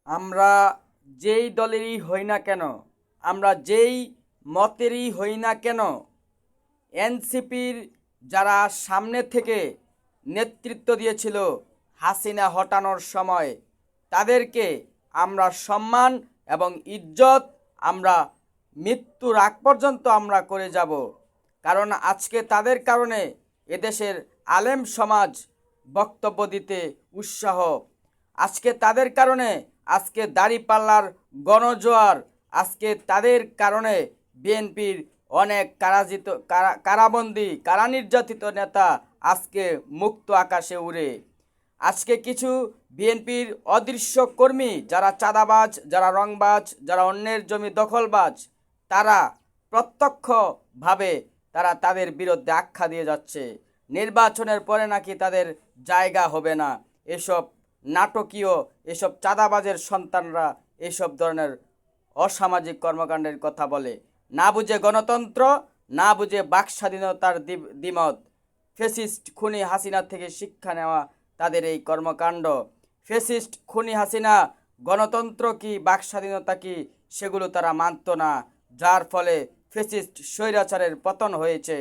আমরা যেই দলেরই হই না কেন, আমরা যেই মতেরই হই না কেন, এনসিপির যারা সামনে থেকে নেতৃত্ব দিয়েছিল হাসিনা হটানোর সময়, তাদেরকে আমরা সম্মান এবং ইজ্জত আমরা মৃত্যুর আগ পর্যন্ত আমরা করে যাব। কারণ আজকে তাদের কারণে এদেশের আলেম সমাজ বক্তব্য দিতে উৎসাহ, আজকে তাদের কারণে আজকে দাড়িপাল্লার গণজোয়ার, আজকে তাদের কারণে বিএনপির অনেক কারাবন্দী কারা নির্যাতিত নেতা আজকে মুক্ত আকাশে উড়ে। আজকে কিছু বিএনপির অদৃশ্য কর্মী যারা চাঁদাবাজ, যারা রংবাজ, যারা অন্যের জমি দখলবাজ, তারা প্রত্যক্ষভাবে তাদের বিরুদ্ধে আখ্যা দিয়ে যাচ্ছে নির্বাচনের পরে নাকি তাদের জায়গা হবে না। এসব নাটকীয়, এসব চাঁদাবাজের সন্তানরা এসব ধরনের অসামাজিক কর্মকাণ্ডের কথা বলে, না বুঝে গণতন্ত্র, না বুঝে বাক স্বাধীনতার দ্বিমত। ফেসিস্ট খুনি হাসিনা থেকে শিক্ষা নেওয়া তাদের এই কর্মকাণ্ড। ফেসিস্ট খুনি হাসিনা গণতন্ত্র কি বাক স্বাধীনতা কি সেগুলো তারা মানত না, যার ফলে ফেসিস্ট স্বৈরাচারের পতন হয়েছে।